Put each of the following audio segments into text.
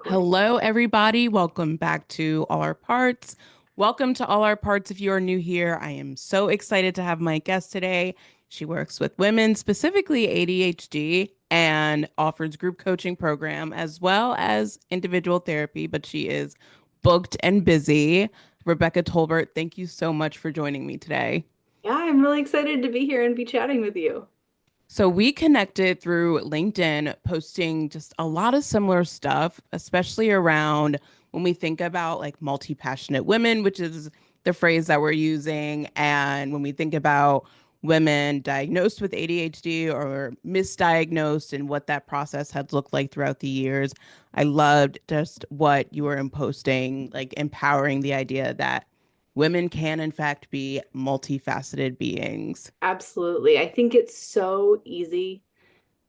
Recording. Hello, everybody. Welcome back to All Our Parts. Welcome to All Our Parts if you are new here. I am so excited to have my guest today. She works with women, specifically ADHD, and offers group coaching program as well as individual therapy, but she is booked and busy. Rebecca Tolbert, thank you so much for joining me today. Yeah, I'm really excited to be here and be chatting with you. So we connected through LinkedIn, posting just a lot of similar stuff, especially around when we think about like multi-passionate women, which is the phrase that we're using, and when we think about women diagnosed with ADHD or misdiagnosed and what that process has looked like throughout the years. I loved just what you were in posting, like empowering the idea that women can in fact be multifaceted beings. Absolutely. I think it's so easy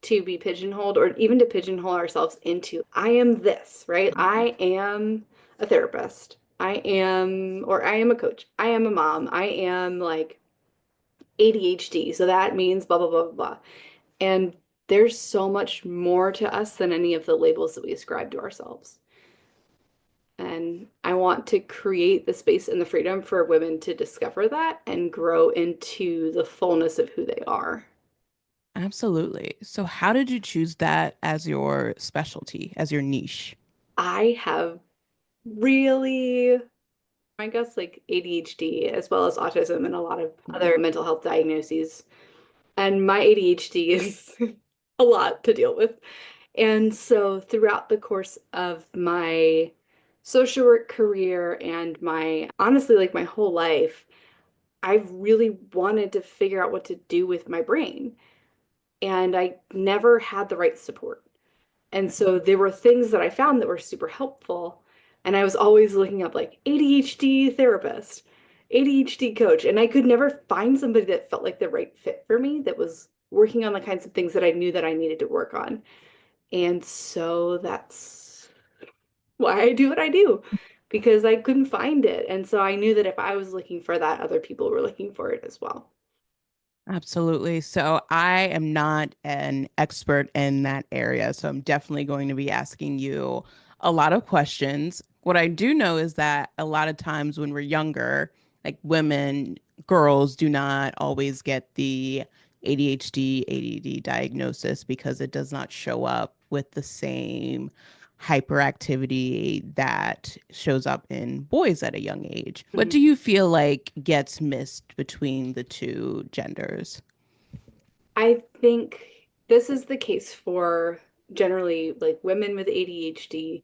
to be pigeonholed or even to pigeonhole ourselves into I am this, right? I am a therapist. I am a coach. I am a mom. I am like ADHD. So that means blah, blah, blah, blah, blah. And there's so much more to us than any of the labels that we ascribe to ourselves. And I want to create the space and the freedom for women to discover that and grow into the fullness of who they are. Absolutely. So, how did you choose that as your specialty, as your niche? I have really, I guess, like ADHD as well as autism and a lot of other mental health diagnoses. And my ADHD is a lot to deal with. And so throughout the course of my social work career and my honestly, like my whole life, I've really wanted to figure out what to do with my brain. And I never had the right support. And so there were things that I found that were super helpful. And I was always looking up like ADHD therapist, ADHD coach. And I could never find somebody that felt like the right fit for me that was working on the kinds of things that I knew that I needed to work on. And so that's why I do what I do because I couldn't find it. And so I knew that if I was looking for that, other people were looking for it as well. Absolutely. So, I am not an expert in that area. So, I'm definitely going to be asking you a lot of questions. What I do know is that a lot of times when we're younger, like women, girls do not always get the ADHD, ADD diagnosis because it does not show up with the same hyperactivity that shows up in boys at a young age. What Mhm. do you feel like gets missed between the two genders? I think this is the case for generally like women with ADHD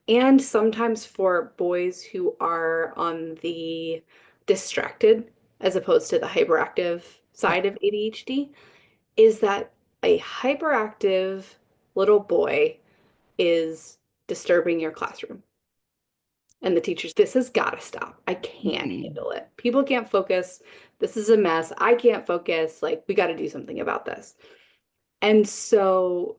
and sometimes for boys who are on the distracted as opposed to the hyperactive Yeah. side of ADHD is that a hyperactive little boy is disturbing your classroom. And the teachers, this has got to stop. I can't Mhm. handle it. People can't focus. This is a mess. I can't focus. Like, we got to do something about this. And so,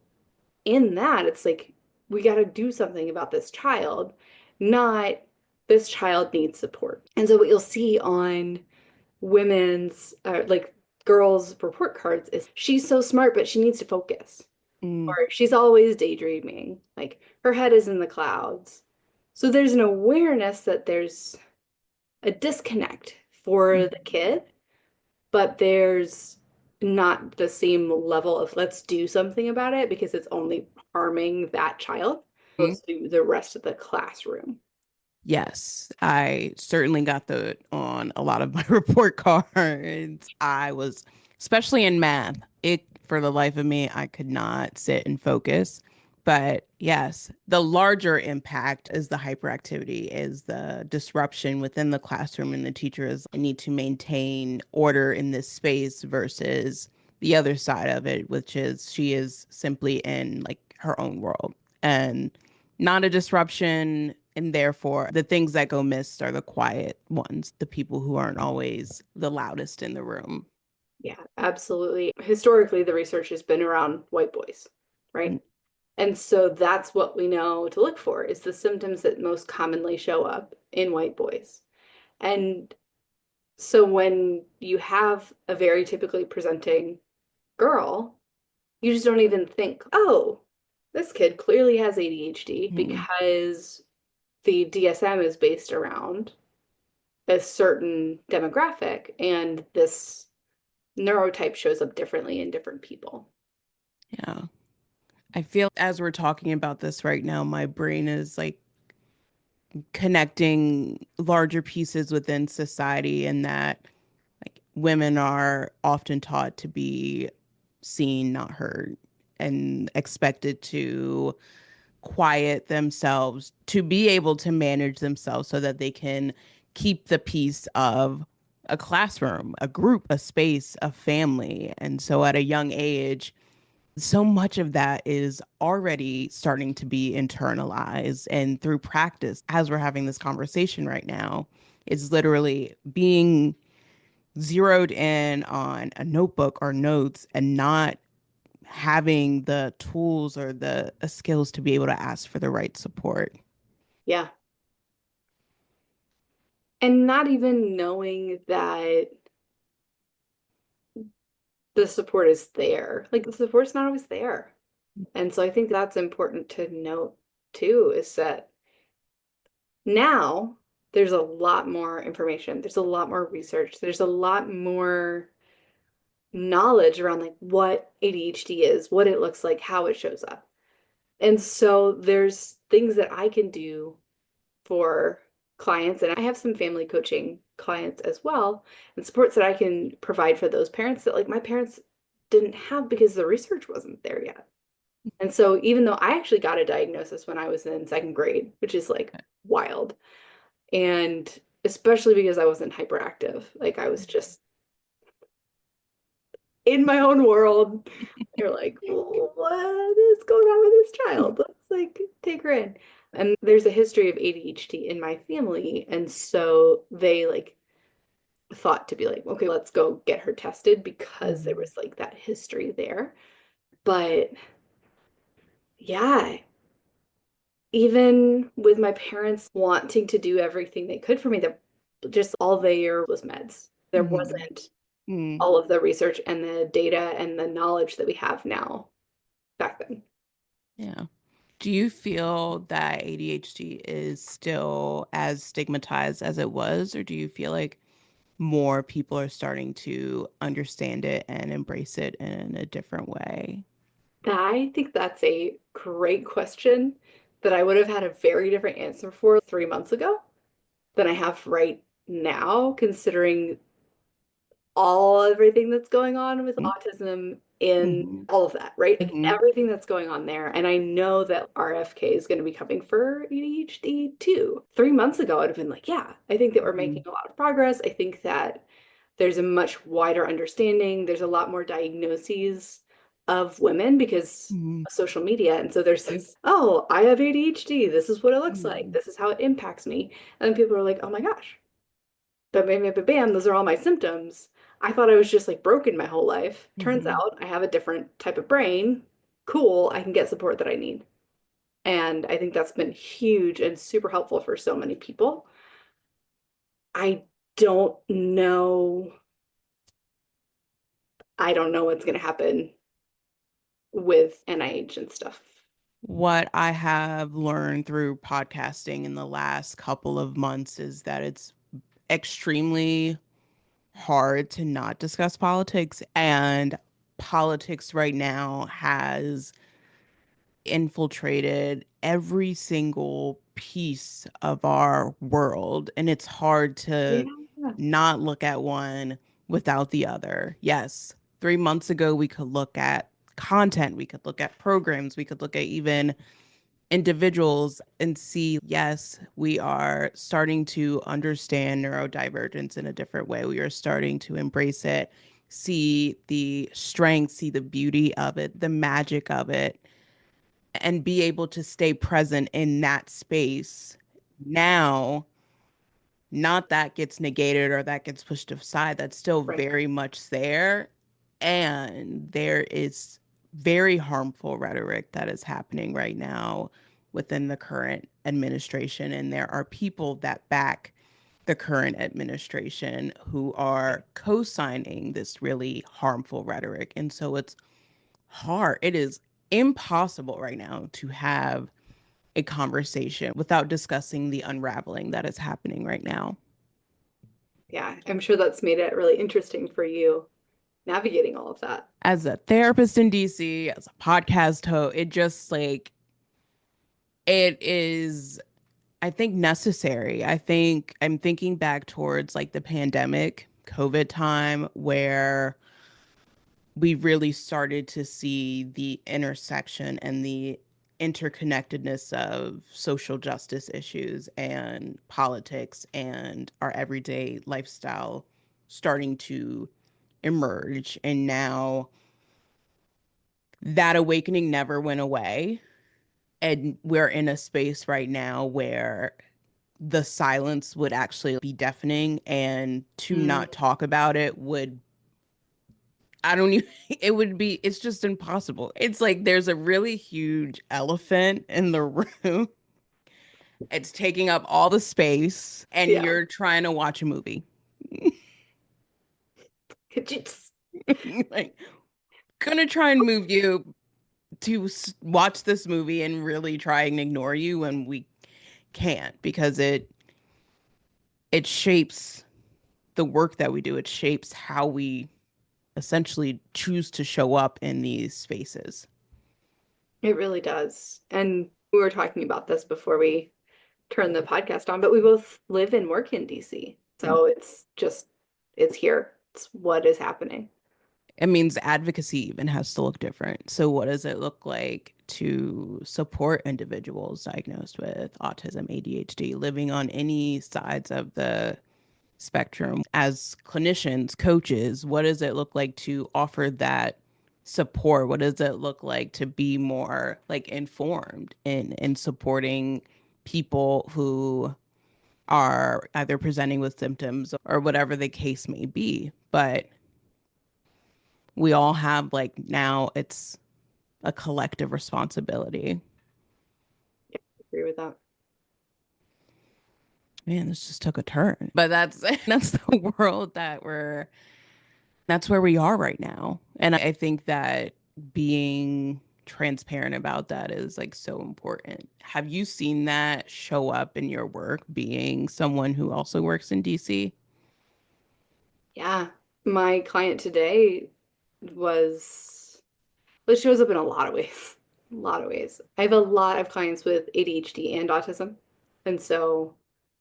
in that, it's like, we got to do something about this child, not this child needs support. And so, what you'll see on women's, like girls' report cards is she's so smart, but she needs to focus. Mm, Or she's always daydreaming. Like, her head is in the clouds. So, there's an awareness that there's a disconnect for the mhm. kid, but there's not the same level of let's do something about it because it's only harming that child opposed to the rest of the classroom. Yes, I certainly got the on a lot of my report cards. I was, especially in math, it for the life of me, I could not sit and focus. But yes, the larger impact is the hyperactivity, is the disruption within the classroom, and the teachers need to maintain order in this space versus the other side of it, which is she is simply in like her own world and not a disruption. And therefore, the things that go missed are the quiet ones, the people who aren't always the loudest in the room. Yeah, absolutely. Historically, the research has been around white boys, right? And so that's what we know to look for is the symptoms that most commonly show up in white boys. And so when you have a very typically presenting girl, you just don't even think, oh, this kid clearly has ADHD Mhm. because the DSM is based around a certain demographic, and this neurotype shows up differently in different people. Yeah. I feel as we're talking about this right now, my brain is like connecting larger pieces within society, and that like women are often taught to be seen, not heard, and expected to quiet themselves to be able to manage themselves so that they can keep the peace of a classroom, a group, a space, a family. And so at a young age, so much of that is already starting to be internalized. And through practice, as we're having this conversation right now, it's literally being zeroed in on a notebook or notes and not having the tools or the skills to be able to ask for the right support. Yeah. And not even knowing that the support is there. Like the support's not always there. And so I think that's important to note too, is that now there's a lot more information, there's a lot more research, there's a lot more knowledge around like what ADHD is, what it looks like, how it shows up. And so there's things that I can do for clients, and I have some family coaching clients as well, and supports that I can provide for those parents that like my parents didn't have because the research wasn't there yet. And so even though I actually got a diagnosis when I was in second grade, which is like wild, and especially because I wasn't hyperactive, like I was just in my own world. They're like, what is going on with this child? Let's like take her in. And there's a history of ADHD in my family. And so they like thought to be like, okay, let's go get her tested because there Mhm. was like that history there. But yeah, even with my parents wanting to do everything they could for me, that just all there was meds. There Mhm. wasn't Mm. all of the research and the data and the knowledge that we have now back then. Yeah. Do you feel that ADHD is still as stigmatized as it was, or do you feel like more people are starting to understand it and embrace it in a different way? I think that's a great question that I would have had a very different answer for 3 months ago than I have right now, considering everything that's going on with autism in Mm-hmm. all of that, right? Like Hmm. everything that's going on there. And I know that RFK is going to be coming for ADHD too. 3 months ago, I'd have been like, yeah, I think that we're making Hmm. a lot of progress. I think that there's a much wider understanding. There's a lot more diagnoses of women because Hmm. of social media. And so there's this, oh, I have ADHD. This is what it looks like. Hmm. This is how it impacts me. And then people are like, oh my gosh, but bam, bam, bam, bam, those are all my symptoms. I thought I was just like broken my whole life. Turns Hmm. out I have a different type of brain. Cool, I can get support that I need. And I think that's been huge and super helpful for so many people. I don't know. I don't know what's going to happen with NIH and stuff. What I have learned through podcasting in the last couple of months is that it's extremely hard to not discuss politics. And politics right now has infiltrated every single piece of our world. And it's hard Yeah. to not look at one without the other. Yes, 3 months ago, we could look at content, we could look at programs, we could look at even individuals and see, yes, we are starting to understand neurodivergence in a different way. We are starting to embrace it, see the strength, see the beauty of it, the magic of it, and be able to stay present in that space. Now, not that gets negated or that gets pushed aside, that's still Right. very much there. And there is very harmful rhetoric that is happening right now within the current administration. And there are people that back the current administration who are co signing this really harmful rhetoric. And so it's hard. It is impossible right now to have a conversation without discussing the unraveling that is happening right now. Yeah, I'm sure that's made it really interesting for you navigating all of that. As a therapist in DC, as a podcast host, it just like it is, I think, necessary. I think I'm thinking back towards like the pandemic, COVID time, where we really started to see the intersection and the interconnectedness of social justice issues and politics and our everyday lifestyle starting to emerge. And now that awakening never went away. And we're in a space right now where the silence would actually be deafening, and to Mm, not talk about it would, I don't even, it would be, it's just impossible. It's like there's a really huge elephant in the room. It's taking up all the space, and yeah. you're trying to watch a movie. Could you just, Like, gonna try and move you to watch this movie and really try and ignore you, and we can't because it shapes the work that we do. It shapes how we essentially choose to show up in these spaces. it really does. And we were talking about this before we turned the podcast on, but we both live and work in DC. So it's just, it's here. It's what is happening. It means advocacy even has to look different. So, what does it look like to support individuals diagnosed with autism, ADHD, living on any sides of the spectrum? As clinicians, coaches, what does it look like to offer that support? What does it look like to be more like informed in supporting people who are either presenting with symptoms or whatever the case may be? But we all have, like, now it's a collective responsibility. Yeah, I agree with that. Man, this just took a turn. But that's that's the world that's where we are right now. And I think that being transparent about that is like so important. Have you seen that show up in your work, being someone who also works in DC? Yeah. My client today was, well, it shows up in a lot of ways. A lot of ways. I have a lot of clients with ADHD and autism. And so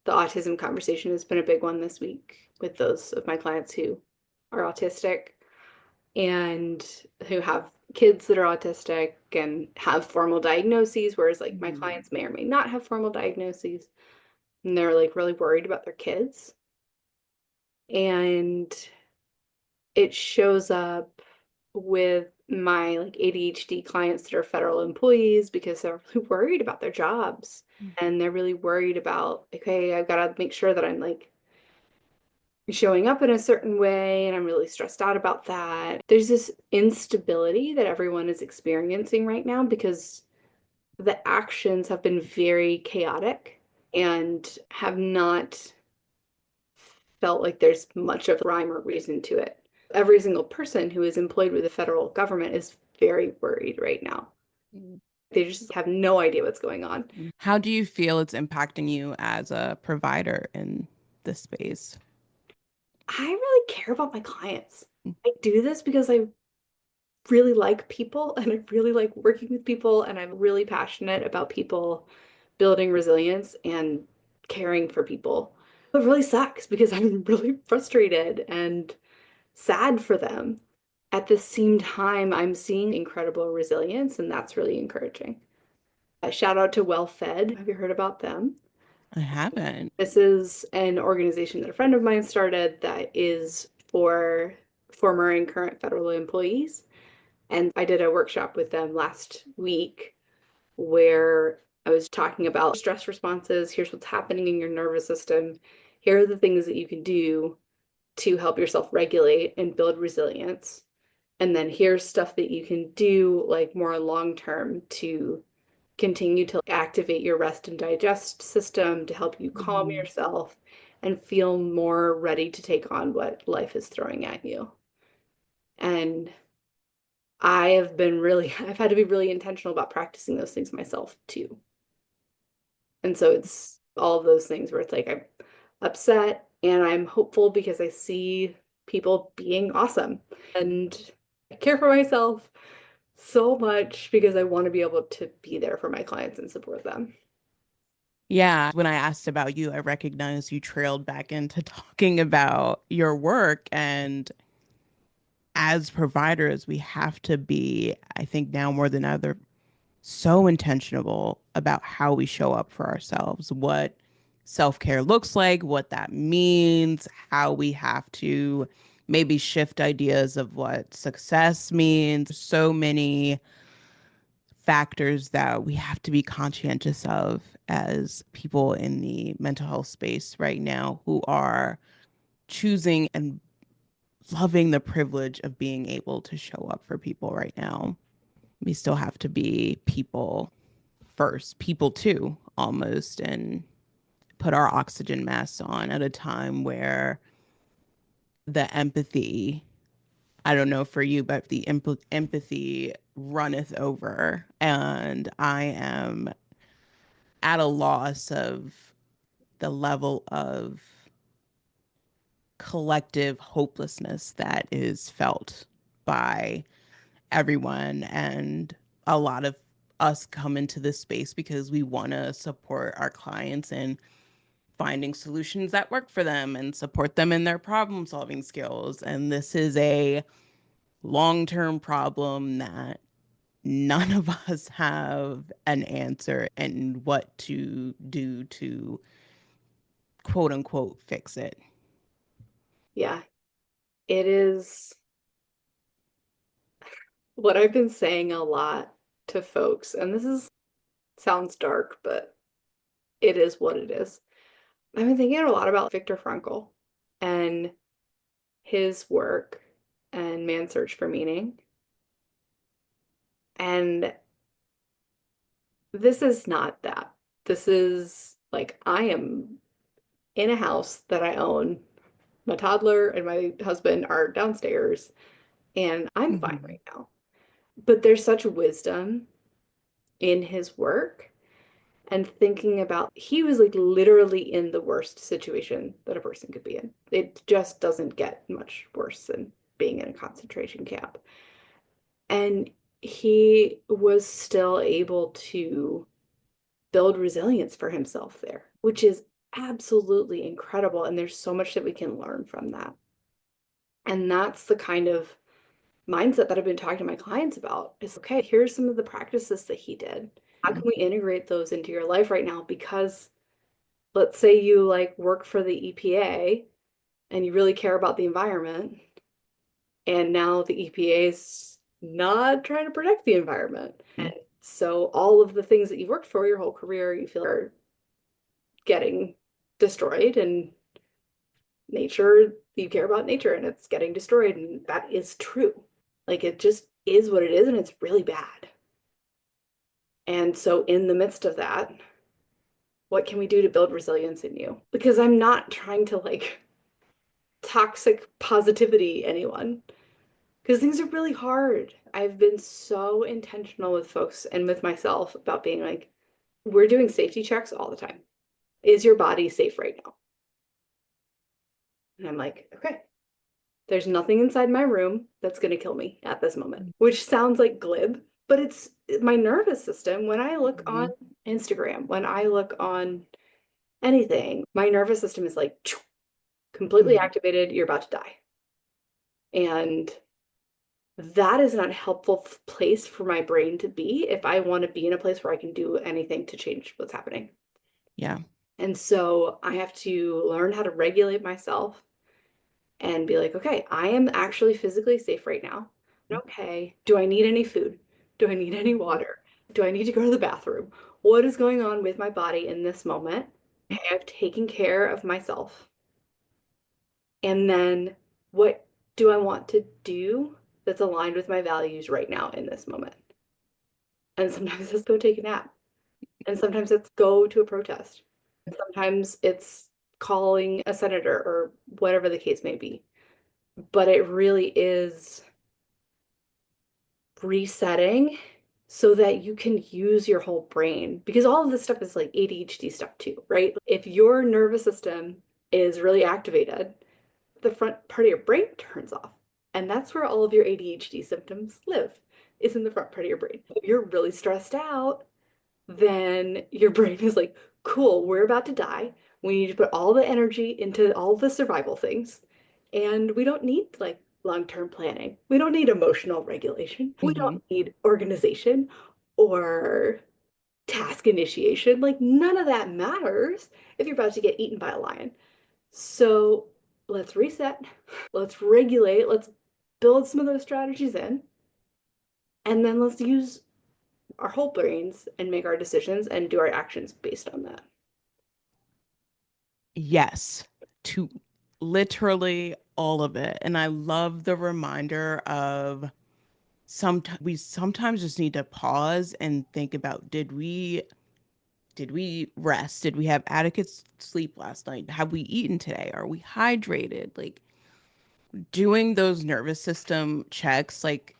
the autism conversation has been a big one this week with those of my clients who are autistic and who have kids that are autistic and have formal diagnoses, whereas like my Mhm. clients may or may not have formal diagnoses, and they're like really worried about their kids. And it shows up with my like ADHD clients that are federal employees because they're really worried about their jobs and they're really worried about, okay, I've got to make sure that I'm like showing up in a certain way and I'm really stressed out about that. There's this instability that everyone is experiencing right now because the actions have been very chaotic and have not felt like there's much of a rhyme or reason to it. Every single person who is employed with the federal government is very worried right now. They just have no idea what's going on. How do you feel it's impacting you as a provider in this space? I really care about my clients. I do this because I really like people and I really like working with people and I'm really passionate about people building resilience and caring for people. It really sucks because I'm really frustrated and sad for them. At the same time, I'm seeing incredible resilience, and that's really encouraging. Shout out to Well Fed. Have you heard about them? I haven't. This is an organization that a friend of mine started that is for former and current federal employees. And I did a workshop with them last week where I was talking about stress responses. Here's what's happening in your nervous system. Here are the things that you can do to help yourself regulate and build resilience. And then here's stuff that you can do like more long term to continue to activate your rest and digest system to help you calm Mhm. yourself and feel more ready to take on what life is throwing at you. And I've had to be really intentional about practicing those things myself too. And so it's all of those things where it's like I'm upset and I'm hopeful because I see people being awesome. And I care for myself so much because I want to be able to be there for my clients and support them. Yeah, when I asked about you, I recognized you trailed back into talking about your work. And as providers, we have to be, I think now more than ever, so intentional about how we show up for ourselves, what self-care looks like, what that means, how we have to maybe shift ideas of what success means. So many factors that we have to be conscientious of as people in the mental health space right now who are choosing and loving the privilege of being able to show up for people right now. We still have to be people first, people too, almost, and put our oxygen masks on at a time where the empathy, I don't know for you, but the empathy runneth over. And I am at a loss of the level of collective hopelessness that is felt by everyone. And a lot of us come into this space because we want to support our clients and finding solutions that work for them and support them in their problem solving skills. And this is a long term problem that none of us have an answer and what to do to quote unquote fix it. Yeah, it is what I've been saying a lot to folks, and this is sounds dark, but it is what it is. I've been thinking a lot about Viktor Frankl and his work and Man's Search for Meaning. And this is not that. This is like I am in a house that I own. My toddler and my husband are downstairs, and I'm fine Mhm. right now. But there's such wisdom in his work and thinking about he was like literally in the worst situation that a person could be in. It just doesn't get much worse than being in a concentration camp. And he was still able to build resilience for himself there, which is absolutely incredible. And there's so much that we can learn from that. And that's the kind of mindset that I've been talking to my clients about is okay, here's some of the practices that he did. How can we integrate those into your life right now? Because let's say you like work for the EPA and you really care about the environment, and now the EPA is not trying to protect the environment. And so all of the things that you've worked for your whole career, you feel are getting destroyed, and nature, you care about nature and it's getting destroyed. And that is true. Like it just is what it is, and it's really bad. And so, in the midst of that, what can we do to build resilience in you? Because I'm not trying to like toxic positivity anyone, because things are really hard. I've been so intentional with folks and with myself about being like, we're doing safety checks all the time. Is your body safe right now? And I'm like, okay, there's nothing inside my room that's going to kill me at this moment, which sounds like glib, but it's my nervous system. When I look on Mhm. Instagram, when I look on anything, my nervous system is like completely Mhm. activated. You're about to die. And that is not a helpful place for my brain to be if I want to be in a place where I can do anything to change what's happening. Yeah. And so I have to learn how to regulate myself and be like, okay, I am actually physically safe right now. Okay, do I need any food? Do I need any water? Do I need to go to the bathroom? What is going on with my body in this moment? Okay, I've taken care of myself. And then what do I want to do that's aligned with my values right now in this moment? And sometimes it's go take a nap. And sometimes it's go to a protest. And sometimes it's calling a senator or whatever the case may be. But it really is resetting so that you can use your whole brain because all of this stuff is like ADHD stuff too, right? If your nervous system is really activated, the front part of your brain turns off. And that's where all of your ADHD symptoms live, is in the front part of your brain. If you're really stressed out, then your brain is like, cool, we're about to die. We need to put all the energy into all the survival things. And we don't need like long-term planning. We don't need emotional regulation. We Hmm. don't need organization or task initiation. Like none of that matters if you're about to get eaten by a lion. So let's reset, let's regulate, let's build some of those strategies in, and then let's use our whole brains and make our decisions and do our actions based on that. Yes, to literally all of it. And I love the reminder of we sometimes just need to pause and think about did we rest? Did we have adequate sleep last night? Have we eaten today? Are we hydrated? Like doing those nervous system checks, like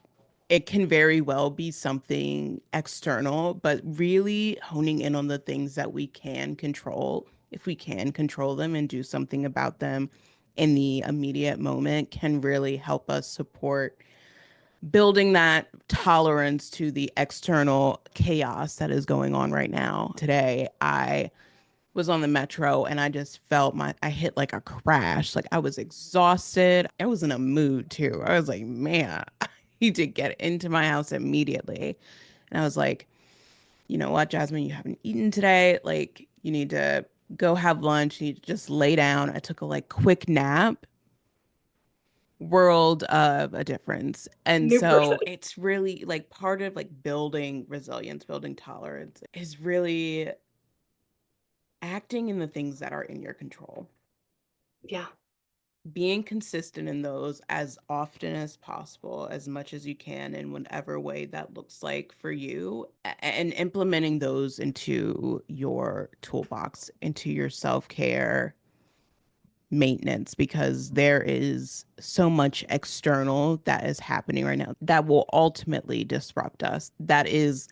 it can very well be something external, but really honing in on the things that we can control, if we can control them and do something about them in the immediate moment, can really help us support building that tolerance to the external chaos that is going on right now. Today, I was on the metro and I just felt I hit like a crash. Like I was exhausted. I was in a mood too. I was like, man, I need to get into my house immediately. And I was like, you know what, Jasmine, you haven't eaten today. Like you need to go have lunch. You need to just lay down. I took a like quick nap. World of a difference. And New person. so it's really like part of like building resilience, building tolerance is really acting in the things that are in your control, Yeah. being consistent in those as often as possible, as much as you can, in whatever way that looks like for you, and implementing those into your toolbox, into your self care maintenance, because there is so much external that is happening right now that will ultimately disrupt us, that is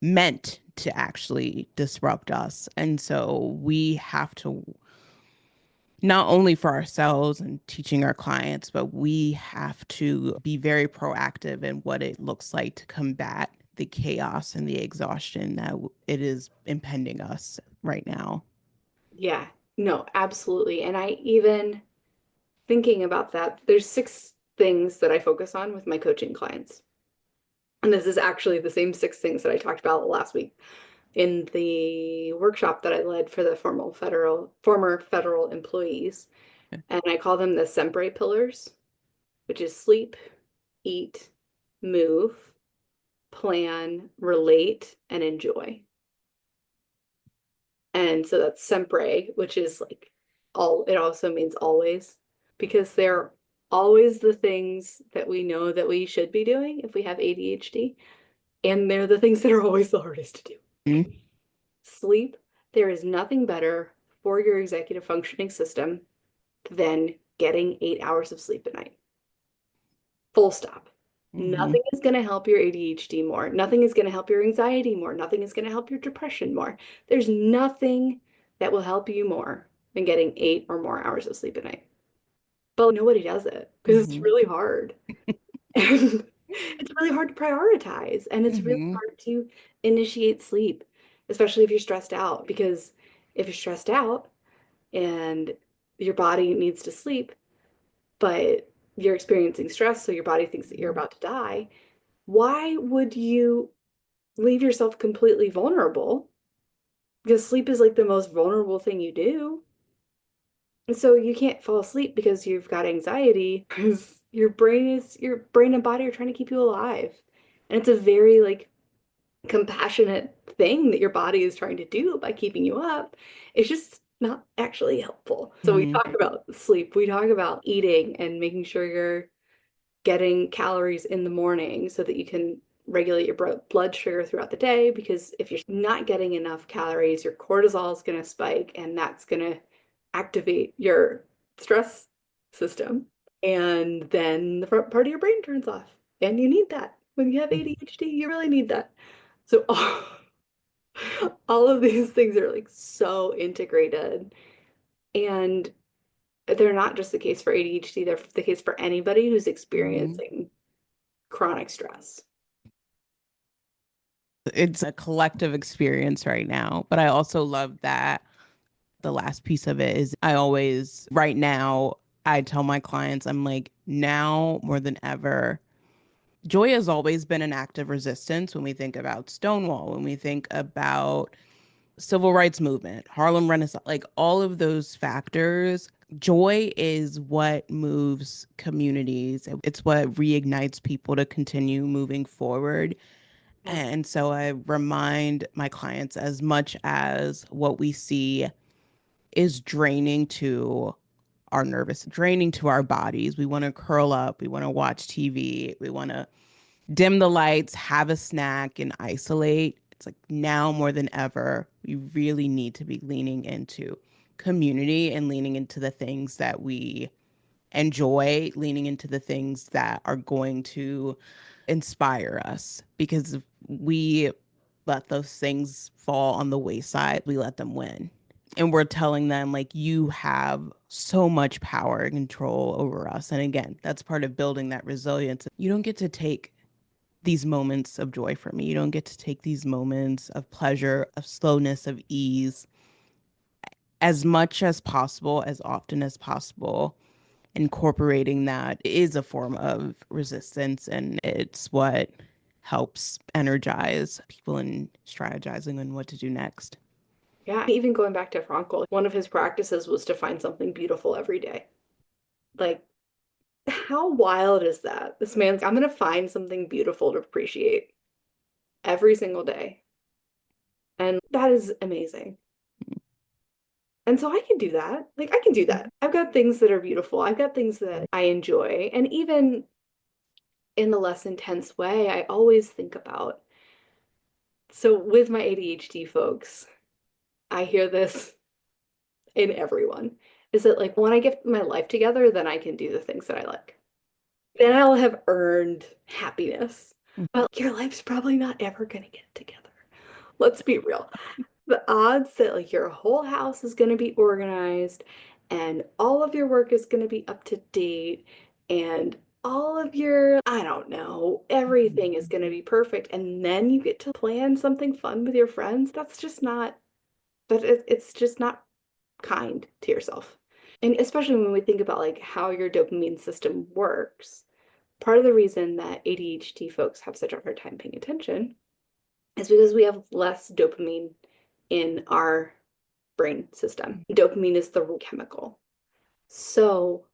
meant to actually disrupt us. And so we have to, not only for ourselves and teaching our clients, but we have to be very proactive in what it looks like to combat the chaos and the exhaustion that it is impending us right now. Yeah. No, absolutely. And I even thinking about that, there's 6 things that I focus on with my coaching clients. And this is actually the same 6 things that I talked about last week in the workshop that I led for the former federal employees. And I call them the Sempre pillars, which is sleep, eat, move, plan, relate, and enjoy. And so that's Sempre, which is like it also means always, because they're always the things that we know that we should be doing if we have ADHD. And they're the things that are always the hardest to do. Mhm. Sleep, there is nothing better for your executive functioning system than getting 8 hours of sleep at night. Full stop. Mhm. Nothing is going to help your ADHD more. Nothing is going to help your anxiety more. Nothing is going to help your depression more. There's nothing that will help you more than getting 8 or more hours of sleep at night. But nobody does it because it's Mhm. really hard. And it's really hard to prioritize. And it's really Mhm. hard to initiate sleep, especially if you're stressed out. Because if you're stressed out and your body needs to sleep, but you're experiencing stress, so your body thinks that you're about to die, why would you leave yourself completely vulnerable? Because sleep is like the most vulnerable thing you do. And so you can't fall asleep because you've got anxiety because your brain and body are trying to keep you alive. And it's a very like compassionate thing that your body is trying to do by keeping you up. It's just not actually helpful. So we Mhm. talk about sleep, we talk about eating and making sure you're getting calories in the morning so that you can regulate your blood sugar throughout the day. Because if you're not getting enough calories, your cortisol is going to spike and that's going to activate your stress system. And then the front part of your brain turns off, and you need that. When you have ADHD, you really need that. So all of these things are like so integrated. And they're not just the case for ADHD, they're the case for anybody who's Mhm. experiencing chronic stress. It's a collective experience right now, but I also love that the last piece of it is I always, right now, I tell my clients, I'm like, now more than ever, joy has always been an act of resistance when we think about Stonewall, when we think about civil rights movement, Harlem Renaissance, like all of those factors. Joy is what moves communities. It's what reignites people to continue moving forward. Yeah. And so I remind my clients as much as what we see is draining to our nervous, draining to our bodies. We want to curl up, we want to watch TV, we want to dim the lights, have a snack, and isolate. It's like now more than ever, we really need to be leaning into community and leaning into the things that we enjoy, leaning into the things that are going to inspire us. Because if we let those things fall on the wayside, we let them win. And we're telling them, like, you have so much power and control over us. And again, that's part of building that resilience. You don't get to take these moments of joy from me. You don't get to take these moments of pleasure, of slowness, of ease as much as possible, as often as possible. Incorporating that is a form of resistance, and it's what helps energize people in strategizing on what to do next. Yeah. Even going back to Frankl, one of his practices was to find something beautiful every day. Like, how wild is that? This man's, I'm going to find something beautiful to appreciate every single day. And that is amazing. And so I can do that. Like, I can do that. I've got things that are beautiful. I've got things that I enjoy. And even in the less intense way, I always think about. So with my ADHD folks, I hear this in everyone is that like when I get my life together, then I can do the things that I like. Then I'll have earned happiness. Well, your life's probably not ever gonna get together. Let's be real. The odds that like your whole house is going to be organized and all of your work is going to be up to date and all of your, I don't know, everything is going to be perfect. And then you get to plan something fun with your friends. That's just not, it's just not kind to yourself. And especially when we think about like how your dopamine system works, part of the reason that ADHD folks have such a hard time paying attention is because we have less dopamine in our brain system. Dopamine is the chemical. So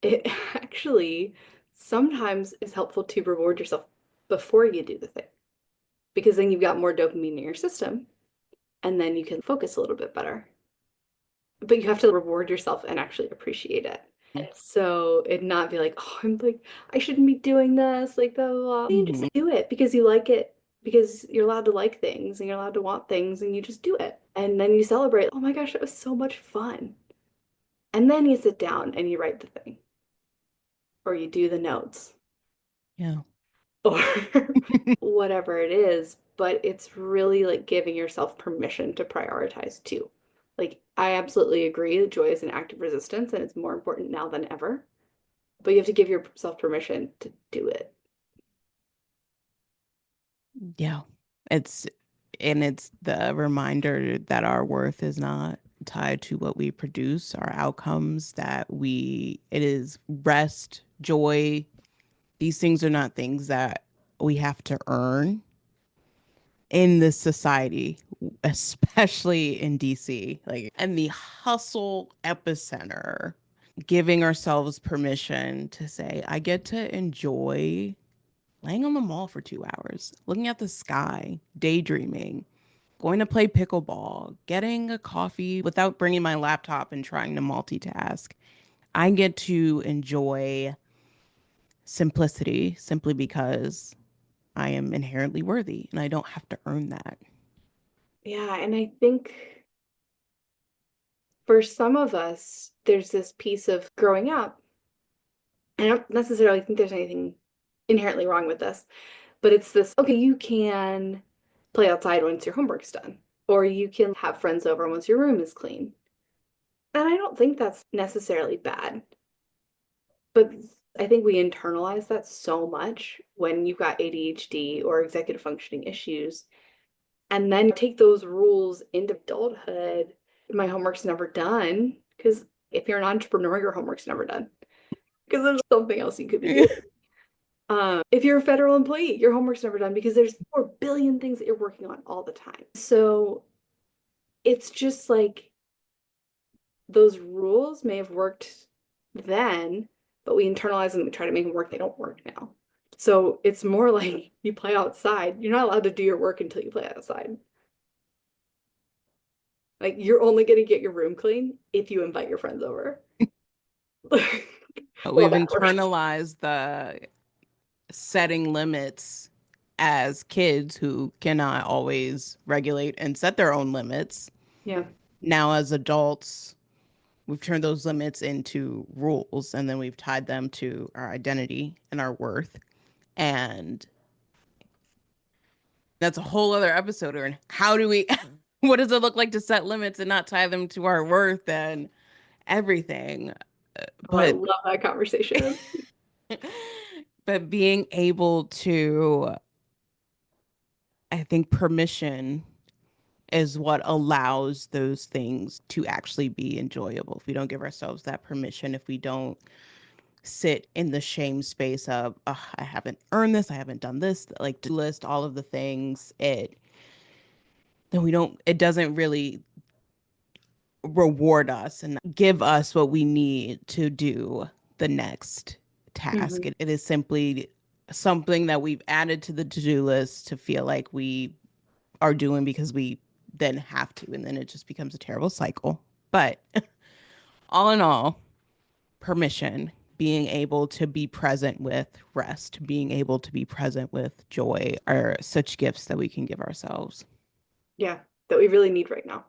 it actually sometimes is helpful to reward yourself before you do the thing because then you've got more dopamine in your system and then you can focus a little bit better. But you have to reward yourself and actually appreciate it. And so it not be like, oh, I'm like, I shouldn't be doing this, like blah, blah, blah. You just Mhm. do it because you like it, because you're allowed to like things and you're allowed to want things and you just do it. And then you celebrate, oh my gosh, that was so much fun. And then you sit down and you write the thing or you do the notes Yeah. or whatever it is. But it's really like giving yourself permission to prioritize too. Like, I absolutely agree that joy is an act of resistance and it's more important now than ever. But you have to give yourself permission to do it. Yeah. It's it's the reminder that our worth is not tied to what we produce, our outcomes, that it is rest, joy. These things are not things that we have to earn in this society, especially in DC, like, and the hustle epicenter, giving ourselves permission to say, I get to enjoy laying on the mall for 2 hours, looking at the sky, daydreaming, going to play pickleball, getting a coffee without bringing my laptop and trying to multitask. I get to enjoy simplicity simply because I am inherently worthy and I don't have to earn that. Yeah, and I think for some of us, there's this piece of growing up. I don't necessarily think there's anything inherently wrong with this, But it's this, okay, you can play outside once your homework's done, or you can have friends over once your room is clean. And I don't think that's necessarily bad, but I think we internalize that so much when you've got ADHD or executive functioning issues, and then take those rules into adulthood. My homework's never done, because if you're an entrepreneur, your homework's never done because there's something else you could be doing. If you're a federal employee, your homework's never done because there's 4 billion things that you're working on all the time. So it's just like those rules may have worked then, but we internalize them and we try to make them work. They don't work now. So it's more like you play outside. You're not allowed to do your work until you play outside. Like you're only going to get your room clean if you invite your friends over. Well, We've that works. internalized the setting limits as kids who cannot always regulate and set their own limits. Yeah. Now, as adults, we've turned those limits into rules and then we've tied them to our identity and our worth. And that's a whole other episode. Or how do we, what does it look like to set limits and not tie them to our worth and everything? Oh, I But, love that conversation. but being able to, I think permission is what allows those things to actually be enjoyable. If we don't give ourselves that permission, if we don't sit in the shame space of, oh, I haven't earned this, I haven't done this, like to list all of the things, then we don't, it doesn't really reward us and give us what we need to do the next task. Mhm. It is simply something that we've added to the to-do list to feel like we are doing because we then have to, and then it just becomes a terrible cycle. But all in all, permission, being able to be present with rest, being able to be present with joy are such gifts that we can give ourselves. Yeah, that we really need right now.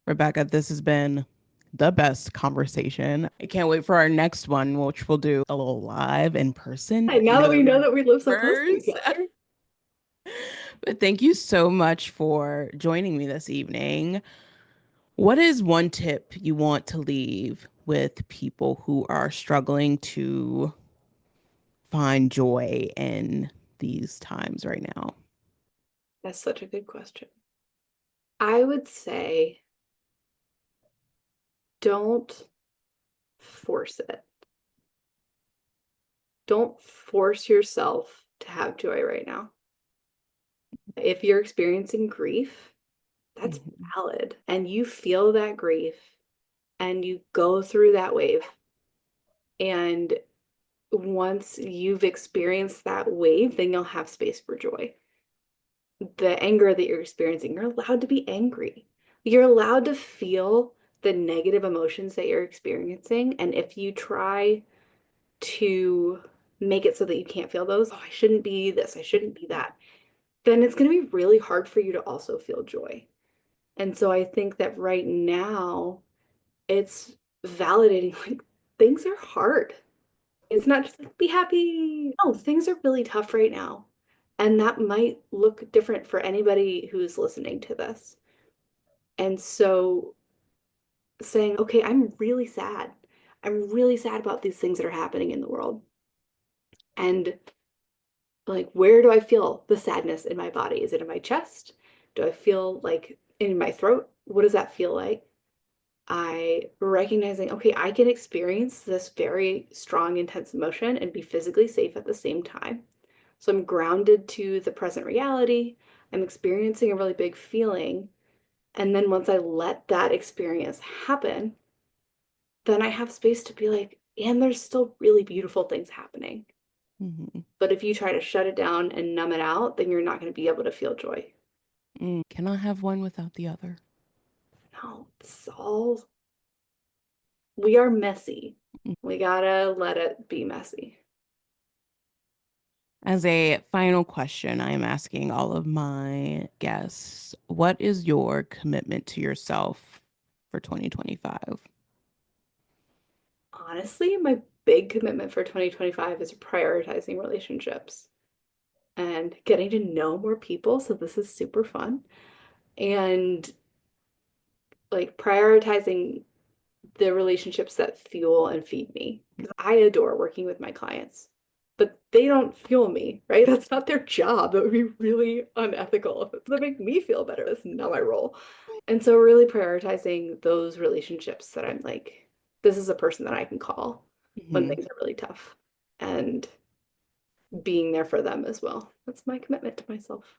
Rebecca, this has been the best conversation. I can't wait for our next one, which we'll do a little live in person And now in that we the know that we live so close to each universe. other, But thank you so much for joining me this evening. What is one tip you want to leave with people who are struggling to find joy in these times right now? that's such a good question. I would say don't force it. Don't force yourself to have joy right now. If you're experiencing grief, that's Mhm. valid. And you feel that grief and you go through that wave. And once you've experienced that wave, then you'll have space for joy. The anger that you're experiencing, you're allowed to be angry. You're allowed to feel the negative emotions that you're experiencing. And if you try to make it so that you can't feel those, oh, I shouldn't be this, I shouldn't be that, then it's going to be really hard for you to also feel joy. And so I think that right now it's validating like things are hard. It's not just like be happy. No, things are really tough right now. And that might look different for anybody who's listening to this. And so saying, okay, I'm really sad. I'm really sad about these things that are happening in the world. And like, where do I feel the sadness in my body? Is it in my chest? Do I feel like in my throat? What does that feel like? I recognizing, okay, I can experience this very strong, intense emotion and be physically safe at the same time. So I'm grounded to the present reality. I'm experiencing a really big feeling. And then once I let that experience happen, then I have space to be like, and there's still really beautiful things happening. Mhm. But if you try to shut it down and numb it out, then you're not going to be able to feel joy. Cannot have one without the other. No, it's all, we are messy. We gotta let it be messy. As a final question, I am asking all of my guests, what is your commitment to yourself for 2025? Honestly, my big commitment for 2025 is prioritizing relationships and getting to know more people. So this is super fun. And like prioritizing the relationships that fuel and feed me. Because I adore working with my clients, but they don't fuel me, right? That's not their job. That would be really unethical. That make me feel better. That's not my role. And so really prioritizing those relationships that I'm like, this is a person that I can call when Mhm. things are really tough and being there for them as well. That's my commitment to myself,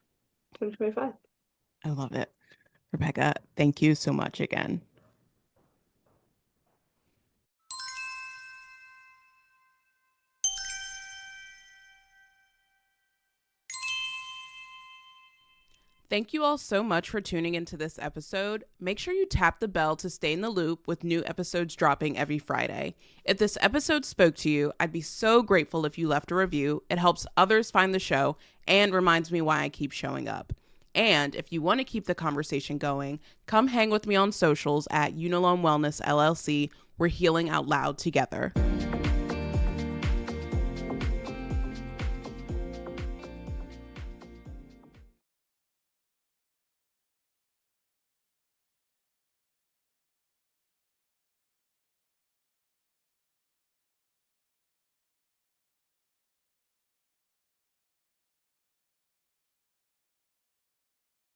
2025. I love it. Rebecca, thank you so much again. Thank you all so much for tuning into this episode. Make sure you tap the bell to stay in the loop with new episodes dropping every Friday. If this episode spoke to you, I'd be so grateful if you left a review. It helps others find the show and reminds me why I keep showing up. And if you want to keep the conversation going, come hang with me on socials at Unilome Wellness LLC. We're healing out loud together.